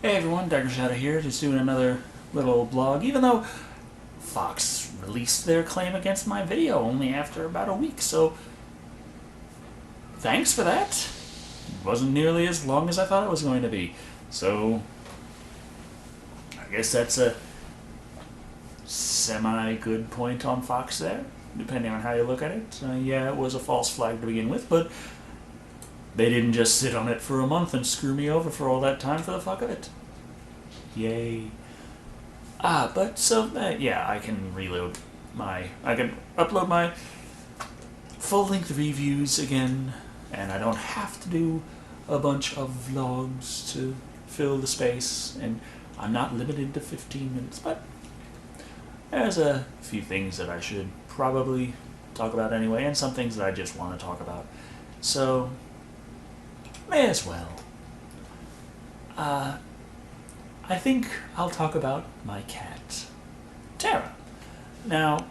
Hey everyone, Dr. Shado here, just doing another little blog, even though Fox released their claim against my video only after about a week, so thanks for that. It wasn't nearly as long as I thought it was going to be, so I guess that's a semi-good point on Fox there, depending on how you look at it. Yeah, it was a false flag to begin with, but they didn't just sit on it for a month and screw me over for all that time for the fuck of it. Yay. Yeah, I can I can upload my full-length reviews again, and I don't have to do a bunch of vlogs to fill the space, and I'm not limited to 15 minutes, but there's a few things that I should probably talk about anyway, and some things that I just want to talk about. So, may as well. I think I'll talk about my cat, Tara. Now,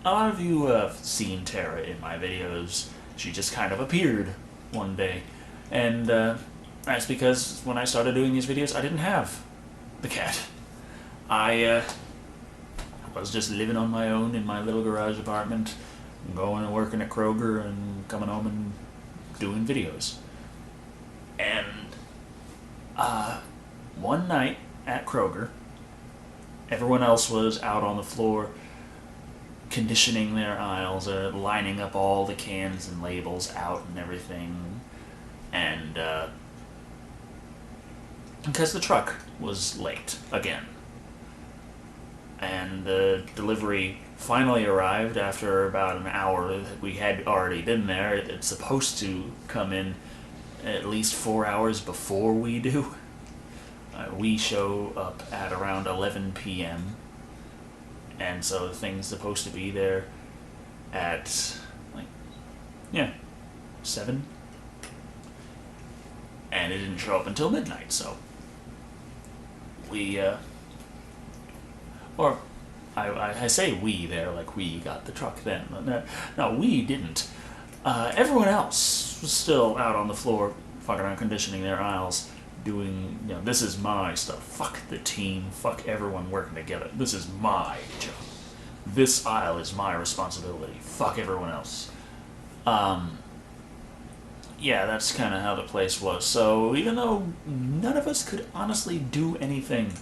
a lot of you have seen Tara in my videos. She just kind of appeared one day, and that's because when I started doing these videos, I didn't have the cat. I was just living on my own in my little garage apartment, going and working at Kroger and coming home and doing videos. And one night at Kroger, everyone else was out on the floor conditioning their aisles, lining up all the cans and labels out and everything. And because the truck was late again. And the delivery finally arrived after about an hour that we had already been there. It's supposed to come in at least 4 hours before we do. We show up at around 11 p.m. And so the thing's supposed to be there at, 7. And it didn't show up until midnight, so we, I say we there like we got the truck then. No, we didn't. Everyone else was still out on the floor fucking around conditioning their aisles, doing, this is my stuff. Fuck the team. Fuck everyone working together. This is my job. This aisle is my responsibility. Fuck everyone else. Yeah, that's kind of how the place was. So even though none of us could honestly do anything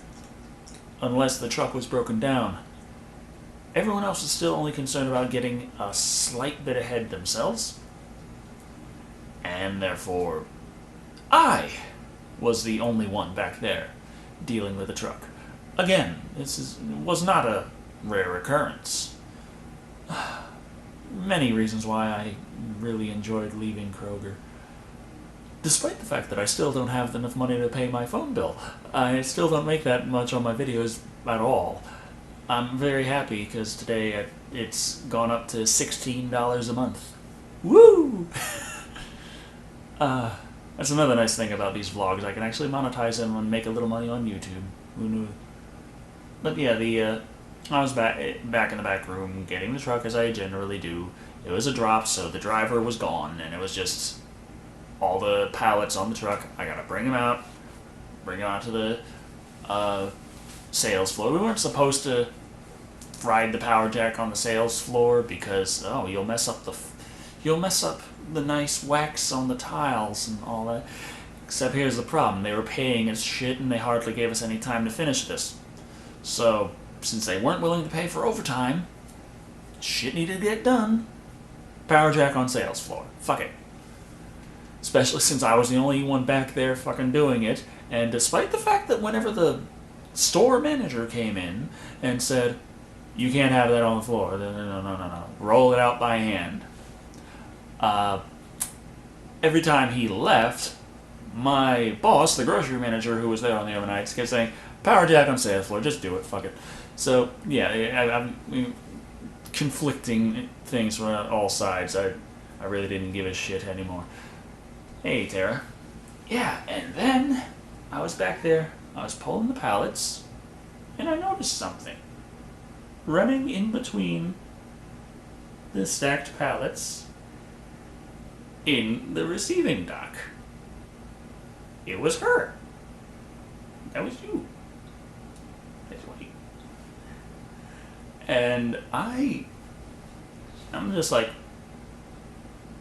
unless the truck was broken down, everyone else was still only concerned about getting a slight bit ahead themselves. And therefore, I was the only one back there dealing with the truck. Again, was not a rare occurrence. Many reasons why I really enjoyed leaving Kroger. Despite the fact that I still don't have enough money to pay my phone bill. I still don't make that much on my videos at all. I'm very happy because today it's gone up to $16 a month. Woo! That's another nice thing about these vlogs. I can actually monetize them and make a little money on YouTube. Who knew? But yeah, I was back in the back room getting the truck as I generally do. It was a drop, so the driver was gone, and it was just all the pallets on the truck. I gotta bring them out to the sales floor. We weren't supposed to ride the power jack on the sales floor because you'll mess up the nice wax on the tiles and all that. Except here's the problem. They were paying us shit and they hardly gave us any time to finish this. So, since they weren't willing to pay for overtime, shit needed to get done. Power jack on sales floor. Fuck it. Especially since I was the only one back there fucking doing it. And despite the fact that whenever the store manager came in and said, you can't have that on the floor. No. Roll it out by hand. Every time he left, my boss, the grocery manager who was there on the overnights, kept saying, power jack on sales floor, just do it, fuck it. So, yeah, I'm conflicting things from all sides. I really didn't give a shit anymore. Hey, Tara. Yeah, and then I was back there, I was pulling the pallets, and I noticed something. Running in between the stacked pallets in the receiving dock. It was her. That was you. That's right. And I'm just like,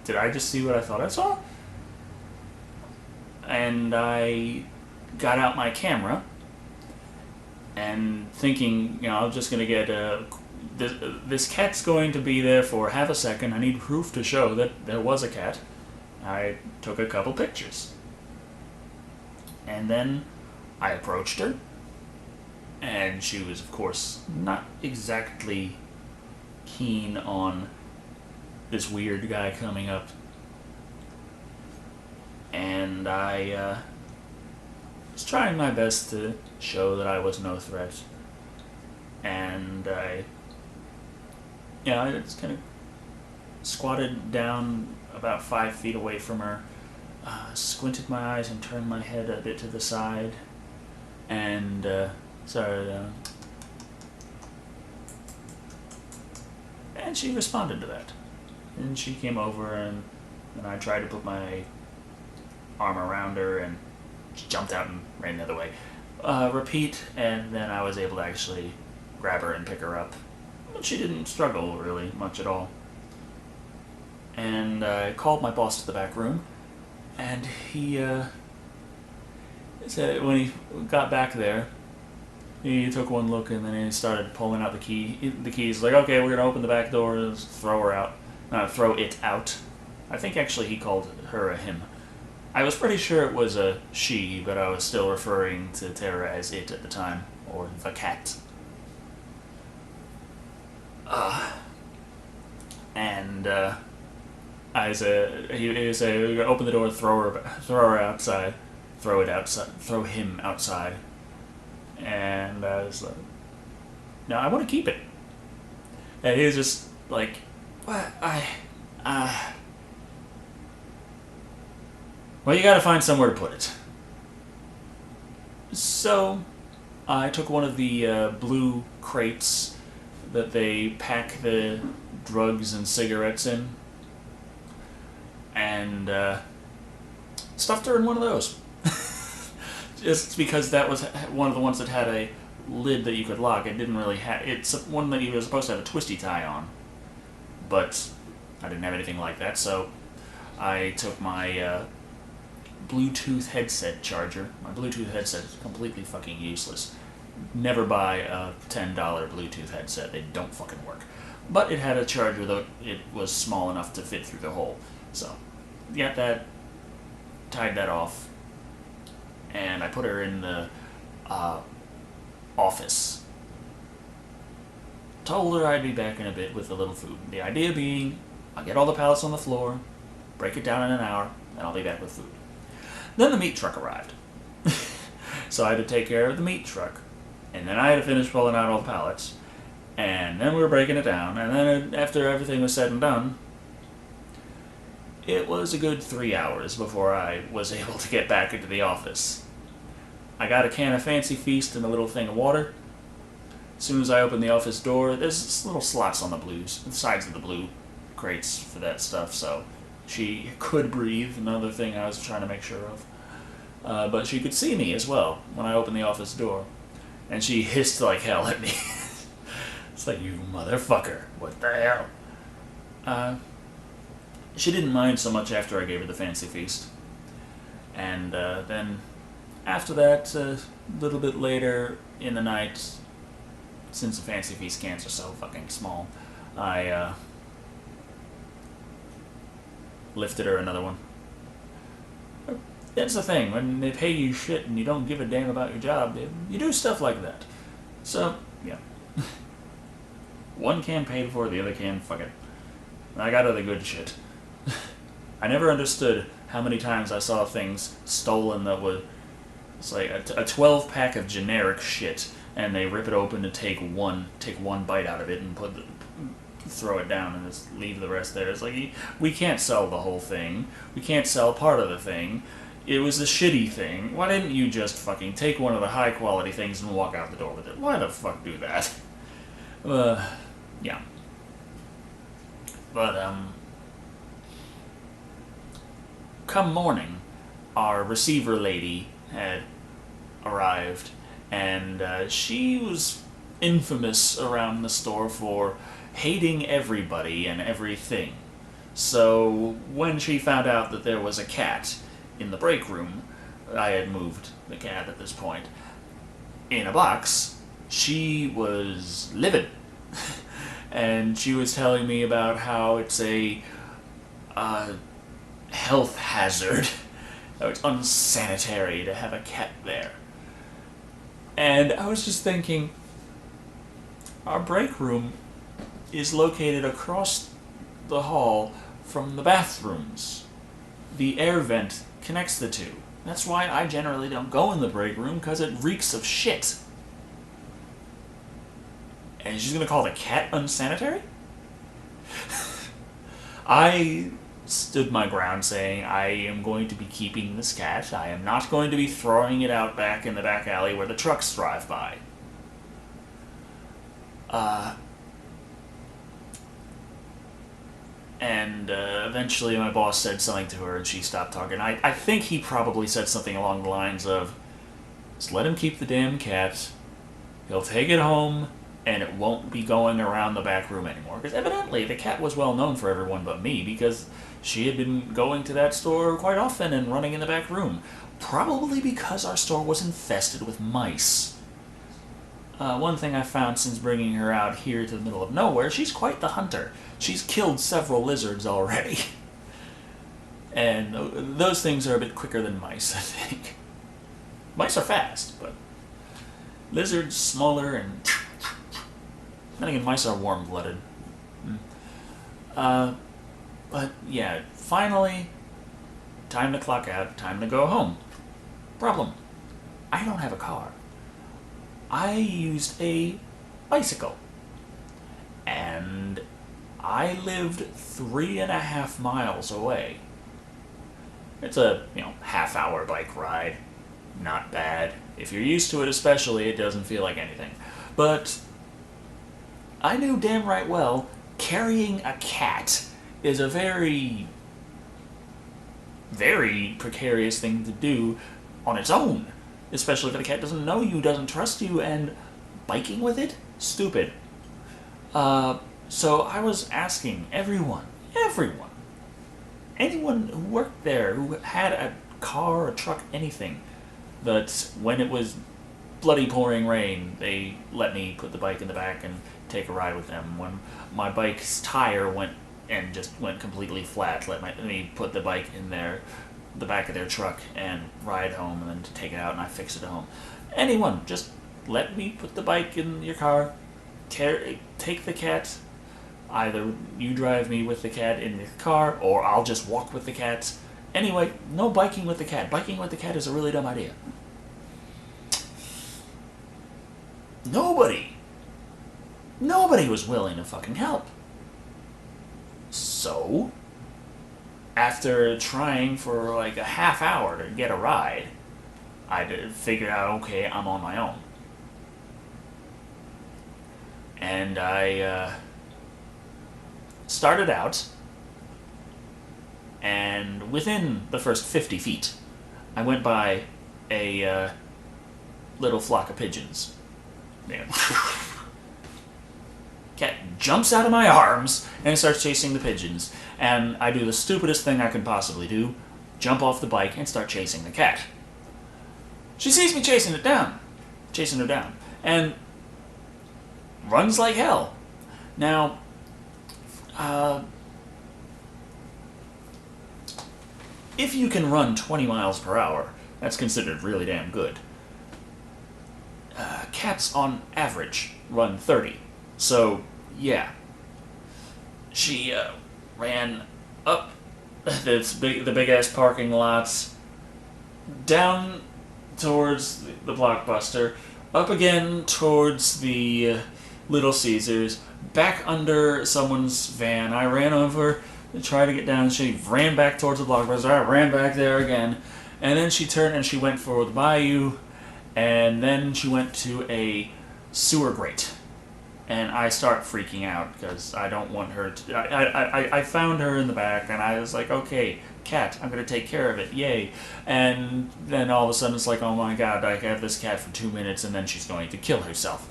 did I just see what I thought I saw? And I got out my camera and thinking, I'm just going to get this cat's going to be there for half a second. I need proof to show that there was a cat. I took a couple pictures. And then I approached her. And she was, of course, not exactly keen on this weird guy coming up. And I was trying my best to show that I was no threat. And I just kind of squatted down about 5 feet away from her, squinted my eyes and turned my head a bit to the side, and and she responded to that. And she came over, and I tried to put my arm around her, and she jumped out and ran the other way. Repeat, and then I was able to actually grab her and pick her up. But she didn't struggle really much at all. And I called my boss to the back room, and he said when he got back there, he took one look and then he started pulling out the keys. Like, okay, we're gonna open the back door and throw it out. I think actually he called her a him. I was pretty sure it was a she, but I was still referring to Tara as it at the time, or the cat. I said, he said, we're gonna open the door, throw her outside, throw him outside. And I was like, no, I want to keep it. And he was just like, what? Well, you gotta find somewhere to put it. So, I took one of the blue crates that they pack the drugs and cigarettes in, and stuffed her in one of those. Just because that was one of the ones that had a lid that you could lock. It didn't really have... It's one that you were supposed to have a twisty tie on. But I didn't have anything like that, so I took my Bluetooth headset charger. My Bluetooth headset is completely fucking useless. Never buy a $10 Bluetooth headset. They don't fucking work. But it had a charger that it was small enough to fit through the hole. So, got that, tied that off, and I put her in the office. Told her I'd be back in a bit with a little food. The idea being, I'll get all the pallets on the floor, break it down in an hour, and I'll be back with food. Then the meat truck arrived. So I had to take care of the meat truck, and then I had to finish pulling out all the pallets, and then we were breaking it down, and then after everything was said and done, it was a good 3 hours before I was able to get back into the office. I got a can of Fancy Feast and a little thing of water. As soon as I opened the office door, there's little slots on the sides of the blue crates for that stuff, so she could breathe, another thing I was trying to make sure of. But she could see me as well when I opened the office door, and she hissed like hell at me. It's like, you motherfucker, what the hell? She didn't mind so much after I gave her the Fancy Feast. And then after that, a little bit later in the night, since the Fancy Feast cans are so fucking small, I lifted her another one. That's the thing, when they pay you shit and you don't give a damn about your job, you do stuff like that. So, yeah. One can pay before the other can, fuck it. I got her the good shit. I never understood how many times I saw things stolen that was... It's like a 12-pack of generic shit, and they rip it open to take one bite out of it and throw it down and just leave the rest there. It's like, we can't sell the whole thing. We can't sell part of the thing. It was the shitty thing. Why didn't you just fucking take one of the high-quality things and walk out the door with it? Why the fuck do that? Yeah. But, come morning, our receiver lady had arrived, and she was infamous around the store for hating everybody and everything. So when she found out that there was a cat in the break room, I had moved the cat at this point, in a box, she was livid. And she was telling me about how it's a health hazard. How it's unsanitary to have a cat there. And I was just thinking, our break room is located across the hall from the bathrooms. The air vent connects the two. That's why I generally don't go in the break room, because it reeks of shit. And she's gonna call the cat unsanitary? I stood my ground saying I am going to be keeping this cat. I am not going to be throwing it out back in the back alley where the trucks drive by. And eventually my boss said something to her and she stopped talking. I think he probably said something along the lines of, just let him keep the damn cat. He'll take it home and it won't be going around the back room anymore. Because evidently the cat was well known for everyone but me, because she had been going to that store quite often and running in the back room. Probably because our store was infested with mice. One thing I found since bringing her out here to the middle of nowhere, she's quite the hunter. She's killed several lizards already. And those things are a bit quicker than mice, I think. Mice are fast, but lizards smaller and... Then again, mice are warm-blooded. But yeah, finally, time to clock out, time to go home. Problem, I don't have a car. I used a bicycle. And I lived 3.5 miles away. It's a, half-hour bike ride. Not bad. If you're used to it especially, it doesn't feel like anything. But I knew damn right well carrying a cat is a very, very precarious thing to do on its own. Especially if the cat doesn't know you, doesn't trust you, and biking with it? Stupid. So I was asking everyone, anyone who worked there, who had a car, a truck, anything, that when it was bloody pouring rain, they let me put the bike in the back and take a ride with them. When my bike's tire went completely flat, let me put the bike in the back of their truck and ride home, and then to take it out and I fix it at home. Anyone, just let me put the bike in your car, take the cat. Either you drive me with the cat in the car, or I'll just walk with the cat. Anyway, no biking with the cat. Biking with the cat is a really dumb idea. Nobody was willing to fucking help. So, after trying for like a half hour to get a ride, I figured out, okay, I'm on my own. And I started out, and within the first 50 feet, I went by a little flock of pigeons. Yeah. Cat jumps out of my arms and starts chasing the pigeons, and I do the stupidest thing I can possibly do, jump off the bike and start chasing the cat. She sees me chasing her down, and runs like hell. Now, if you can run 20 miles per hour, that's considered really damn good. Cats on average run 30. So, yeah. She ran up the big-ass parking lots, down towards the Blockbuster, up again towards the Little Caesars, back under someone's van. I ran over to try to get down. She ran back towards the Blockbuster. I ran back there again. And then she turned and she went for the Bayou. And then she went to a sewer grate. And I start freaking out because I don't want her to... I found her in the back and I was like, okay, cat. I'm gonna take care of it. Yay. And then all of a sudden it's like, oh my god, I have this cat for 2 minutes and then she's going to kill herself.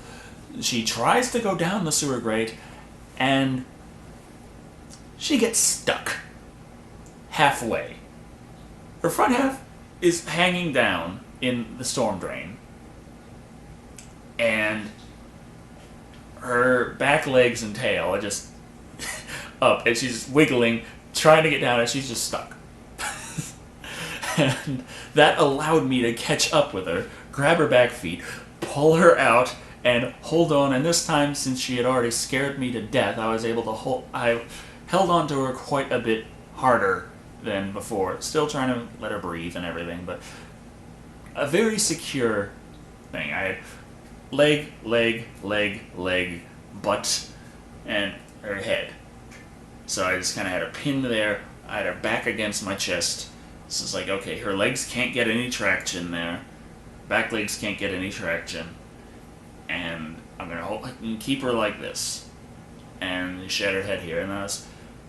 She tries to go down the sewer grate and she gets stuck halfway. Her front half is hanging down in the storm drain, and her back legs and tail are just up, and she's wiggling, trying to get down, and she's just stuck. And that allowed me to catch up with her, grab her back feet, pull her out, and hold on. And this time, since she had already scared me to death, I was able to hold. I held on to her quite a bit harder than before, still trying to let her breathe and everything, but a very secure thing. I had leg, leg, leg, leg, butt, and her head. So I just kind of had her pinned there. I had her back against my chest. This is like, okay, her legs can't get any traction there. Back legs can't get any traction. And I'm going to hold and keep her like this. And she had her head here. And I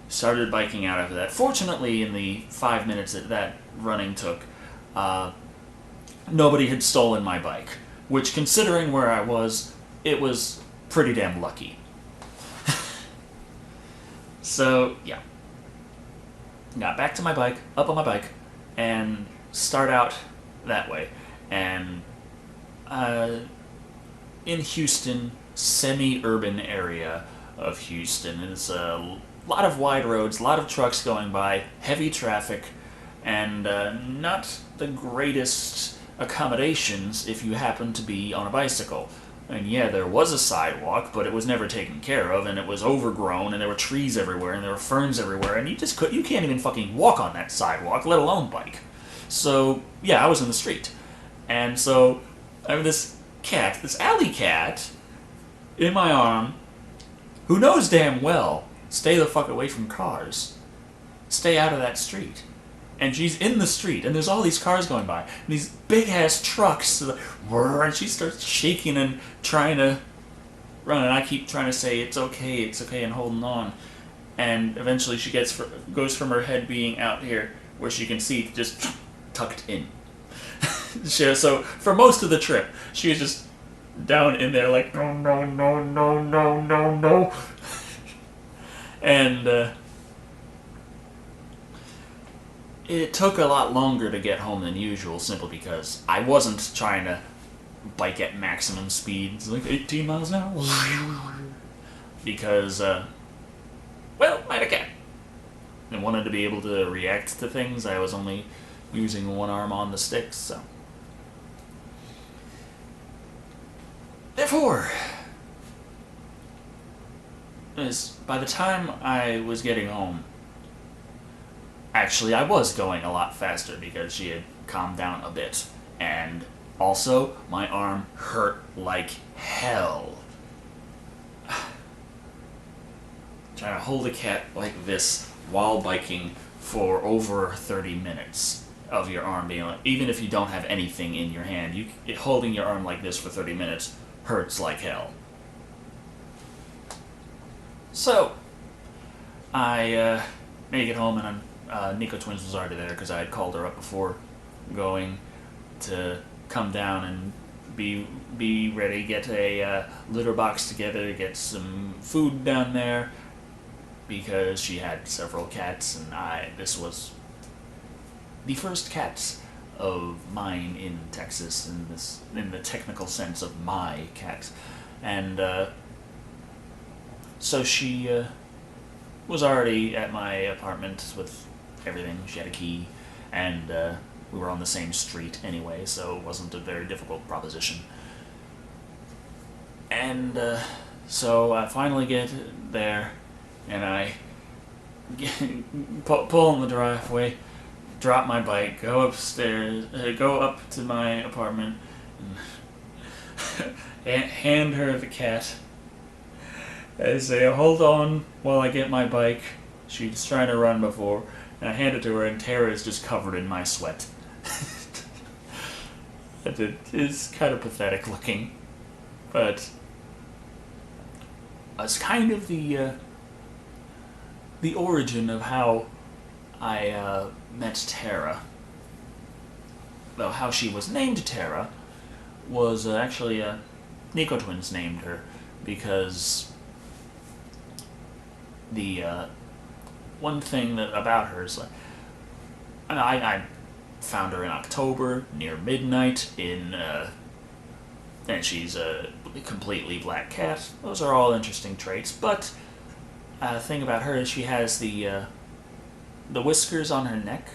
started biking out after that. Fortunately, in the 5 minutes that running took, nobody had stolen my bike. Which, considering where I was, it was pretty damn lucky. So, yeah. Got back to my bike, up on my bike, and start out that way. And in Houston, semi-urban area of Houston, it's a lot of wide roads, a lot of trucks going by, heavy traffic, and not the greatest accommodations if you happen to be on a bicycle. And yeah, there was a sidewalk, but it was never taken care of, and it was overgrown, and there were trees everywhere, and there were ferns everywhere, and you can't even fucking walk on that sidewalk, let alone bike. So, yeah, I was in the street. And so, I have this cat, this alley cat, in my arm, who knows damn well, stay the fuck away from cars. Stay out of that street. And she's in the street, and there's all these cars going by, and these big-ass trucks, and she starts shaking and trying to run, and I keep trying to say, it's okay, and holding on. And eventually she goes from her head being out here, where she can see, just tucked in. So, for most of the trip, she was just down in there like, no, no, no, no, no, no, no. And, it took a lot longer to get home than usual, simply because I wasn't trying to bike at maximum speeds, like 18 miles an hour. Because, well, I had a cat. And wanted to be able to react to things. I was only using one arm on the sticks, so. Therefore, by the time I was getting home, actually, I was going a lot faster because she had calmed down a bit. And also, my arm hurt like hell. Trying to hold a cat like this while biking for over 30 minutes of your arm being like, even if you don't have anything in your hand, holding your arm like this for 30 minutes hurts like hell. So, I make it home, and Nico Twins was already there because I had called her up before going to come down and be ready, get a litter box together, get some food down there, because she had several cats, and this was the first cats of mine in Texas, in the technical sense of my cat. And so she was already at my apartment with everything. She had a key, and we were on the same street anyway, so it wasn't a very difficult proposition. And so I finally get there, and I pull in the driveway, drop my bike, go upstairs, go up to my apartment, and hand her the cat. I say, hold on while I get my bike. She's trying to run before. And I hand it to her, and Tara is just covered in my sweat. It is kind of pathetic looking. But it's kind of the origin of how I met Tara. Though how she was named Tara was actually Nico Twins named her because the one thing that about her is like I found her in October near midnight and she's a completely black cat. Those are all interesting traits, but the thing about her is she has the whiskers on her neck,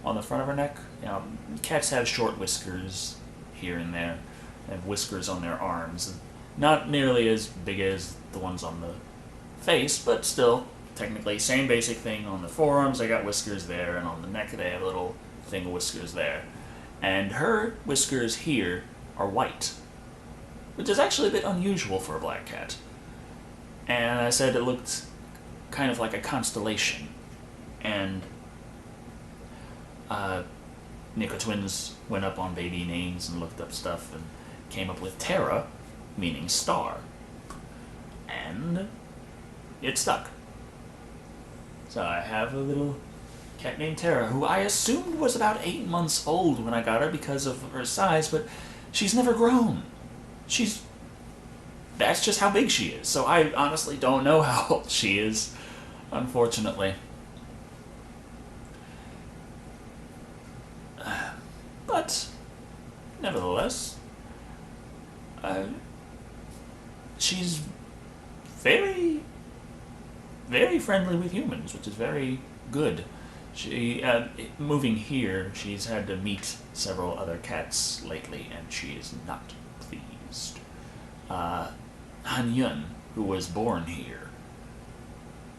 on the front of her neck. You know, cats have short whiskers here and there, and whiskers on their arms. Not nearly as big as the ones on the face, but still, technically, same basic thing. On the forearms, they got whiskers there, and on the neck, they have a little thing of whiskers there. And her whiskers here are white, which is actually a bit unusual for a black cat. And I said it looked kind of like a constellation. And Nico Twins went up on baby names and looked up stuff and came up with Terra, meaning star. And it stuck. So I have a little cat named Terra, who I assumed was about 8 months old when I got her because of her size, but she's never grown. That's just how big she is. So I honestly don't know how old she is, unfortunately. But, nevertheless, she's very, very friendly with humans, which is very good. She, moving here, she's had to meet several other cats lately, and she is not pleased. Han Yun, who was born here,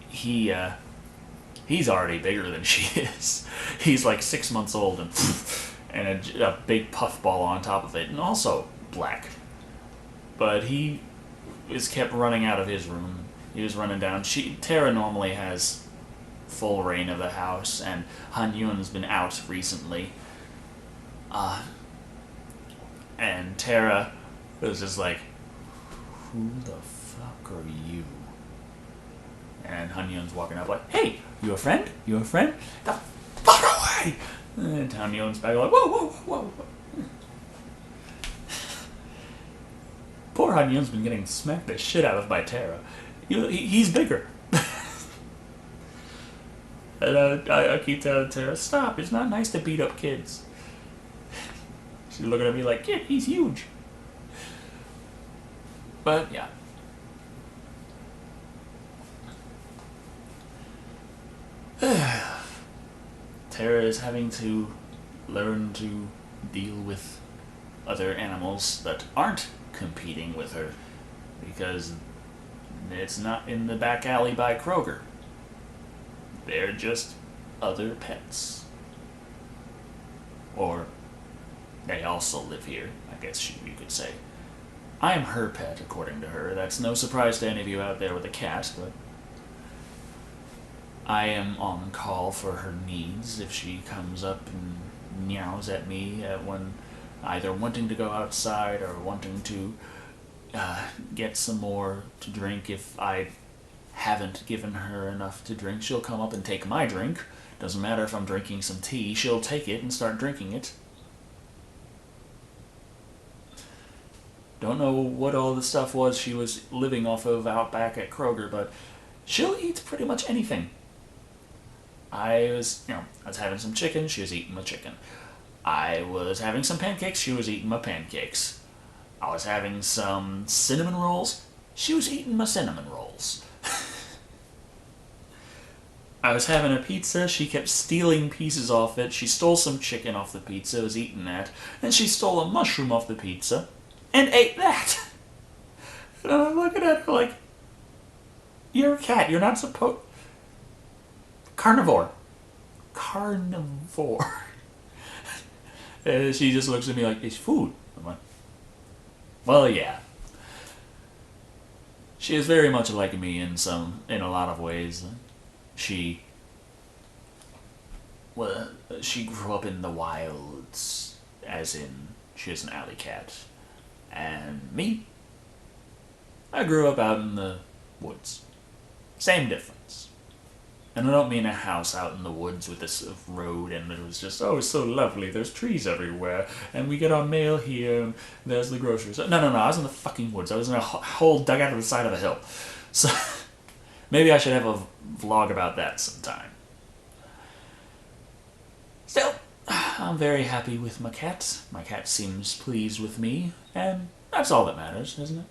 he's already bigger than she is. He's like 6 months old and a big puffball on top of it, and also black. But he is kept running out of his room. He was running down. Tara normally has full reign of the house, and Han Yun's been out recently. And Tara was just like, "Who the fuck are you?" And Han Yun's walking up like, "Hey, you a friend? You a friend? The fuck away!" And Han Yun's back like, "Whoa, whoa, whoa, whoa." Poor Han Yun's been getting smacked the shit out of by Tara. He's bigger. And I keep telling Tara, "Stop, it's not nice to beat up kids." She's looking at me like, "Kid, he's huge." But, yeah. Tara is having to learn to deal with other animals that aren't competing with her because it's not in the back alley by Kroger. They're just other pets. Or they also live here, I guess you could say. I am her pet, according to her. That's no surprise to any of you out there with a cat, but I am on call for her needs if she comes up and meows at me when either wanting to go outside or wanting to get some more to drink. If I haven't given her enough to drink, she'll come up and take my drink. Doesn't matter if I'm drinking some tea, she'll take it and start drinking it. Don't know what all the stuff was she was living off of out back at Kroger, but she'll eat pretty much anything. I was having some chicken, she was eating my chicken. I was having some pancakes, she was eating my pancakes. I was having some cinnamon rolls, she was eating my cinnamon rolls. I was having a pizza, she kept stealing pieces off it. She stole some chicken off the pizza, was eating that. Then she stole a mushroom off the pizza and ate that. And I'm looking at her like, "You're a cat, you're not supposed..." Carnivore. Carnivore. And she just looks at me like, "It's food." I'm like, well, yeah. She is very much like me in a lot of ways. She grew up in the wilds, as in she is an alley cat. And me, I grew up out in the woods. Same difference. And I don't mean a house out in the woods with this road and it was just, oh, it's so lovely, there's trees everywhere, and we get our mail here, and there's the grocery store. No, no, no, I was in the fucking woods. I was in a hole dug out of the side of a hill. So, maybe I should have a vlog about that sometime. Still, I'm very happy with my cat. My cat seems pleased with me, and that's all that matters, isn't it?